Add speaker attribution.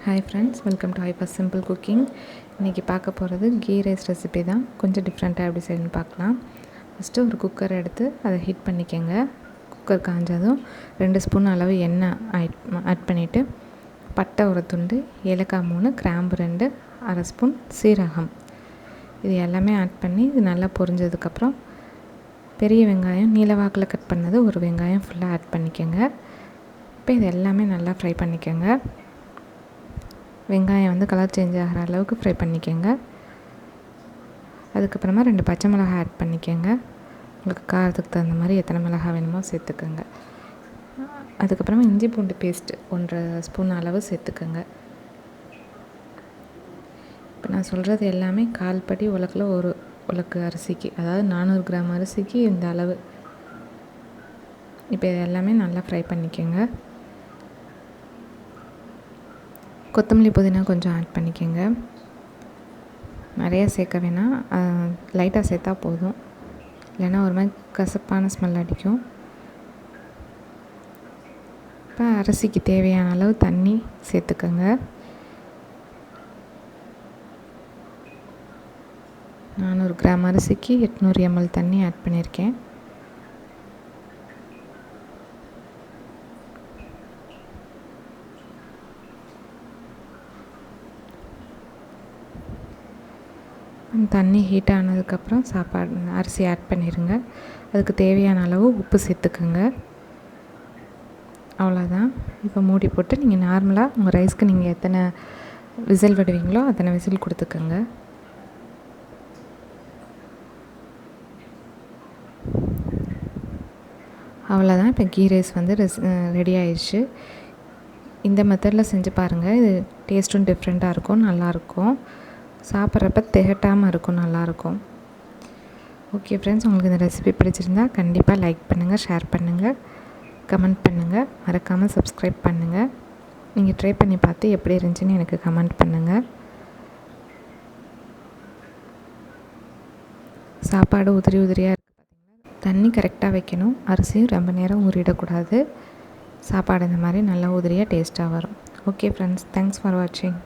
Speaker 1: Hi friends, welcome to ஐஃபஸ் simple cooking. இன்றைக்கி பார்க்க போகிறது கீ ரைஸ் ரெசிபி தான். கொஞ்சம் டிஃப்ரெண்ட்டாக எப்படி செய்யணும்னு பார்க்கலாம். ஃபஸ்ட்டு ஒரு குக்கர் எடுத்து அதை ஹீட் பண்ணிக்கோங்க. குக்கர் காஞ்சதும் 2 ஸ்பூன் அளவு எண்ணெய் ஆட் பண்ணிவிட்டு பட்டை ஒரு துண்டு, ஏலக்காய் 3, கிராம்பு 2, அரை ஸ்பூன் சீரகம், இது எல்லாமே ஆட் பண்ணி இது நல்லா பொரிஞ்சதுக்கப்புறம் பெரிய வெங்காயம் நீளவாக்கில் கட் பண்ணது ஒரு வெங்காயம் ஃபுல்லாக ஆட் பண்ணிக்கோங்க. இப்போ இது எல்லாமே நல்லா ஃப்ரை பண்ணிக்கோங்க. வெங்காயம் கலர் சேஞ்ச் ஆகிற அளவுக்கு ஃப்ரை பண்ணிக்கோங்க. அதுக்கப்புறமா 2 பச்சை மிளகாய் ஆட் பண்ணிக்கோங்க. உங்களுக்கு காரத்துக்கு தகுந்த மாதிரி எத்தனை மிளகாய் வேணுமோ சேர்த்துக்கோங்க. அதுக்கப்புறமா இஞ்சி பூண்டு பேஸ்ட்டு 1.5 ஸ்பூன் அளவு சேர்த்துக்கோங்க. இப்போ நான் சொல்கிறது எல்லாமே 1/4 படி உலக்கில் ஒரு உலக்கு அரிசிக்கு, அதாவது 400 கிராம் அரிசிக்கு இந்த அளவு. இப்போ இது எல்லாமே நல்லா ஃப்ரை பண்ணிக்கோங்க. கொத்தமல்லி புதினா கொஞ்சம் ஆட் பண்ணிக்கோங்க. நிறையா சேர்க்க வேணாம், லைட்டாக சேர்த்தா போதும், இல்லைன்னா ஒரு மாதிரி கசப்பான ஸ்மெல் அடிக்கும். இப்போ அரிசிக்கு தேவையான அளவு தண்ணி சேர்த்துக்கோங்க. 400 கிராம் அரிசிக்கு 800 ml தண்ணி ஆட் பண்ணியிருக்கேன். தண்ணி ஹீட் ஆனதுக்கப்புறம் அரிசி ஆட் பண்ணிடுங்க. அதுக்கு தேவையான அளவு உப்பு சேர்த்துக்குங்க. அவ்வளோதான். இப்போ மூடி போட்டு நீங்கள் நார்மலாக உங்கள் ரைஸ்க்கு நீங்கள் எத்தனை விசில் விடுவீங்களோ அத்தனை விசில் கொடுத்துக்கோங்க. அவ்வளோதான். இப்போ கீ ரைஸ் ரெடி ஆயிடுச்சு. இந்த மெத்தடில் செஞ்சு பாருங்கள். இது டேஸ்ட்டும் டிஃப்ரெண்ட்டாக இருக்கும், நல்லாயிருக்கும். சாப்பிட்றப்ப திகட்டாமல் இருக்கும், நல்லாயிருக்கும். ஓகே ஃப்ரெண்ட்ஸ், உங்களுக்கு இந்த ரெசிபி பிடிச்சிருந்தா கண்டிப்பாக லைக் பண்ணுங்கள், ஷேர் பண்ணுங்கள், கமெண்ட் பண்ணுங்கள், மறக்காமல் சப்ஸ்கிரைப் பண்ணுங்கள். நீங்கள் ட்ரை பண்ணி பார்த்து எப்படி இருந்துச்சுன்னு எனக்கு கமெண்ட் பண்ணுங்கள். சாப்பாடு உதிரியாக இருக்குது பார்த்தீங்கன்னா, தண்ணி கரெக்டாக வைக்கணும். அரிசியும் ரொம்ப நேரம் ஊறிடக்கூடாது. சாப்பாடு இந்த மாதிரி நல்லா உதிரியாக டேஸ்ட்டாக வரும். ஓகே ஃப்ரெண்ட்ஸ், தேங்க்ஸ் ஃபார் வாட்சிங்.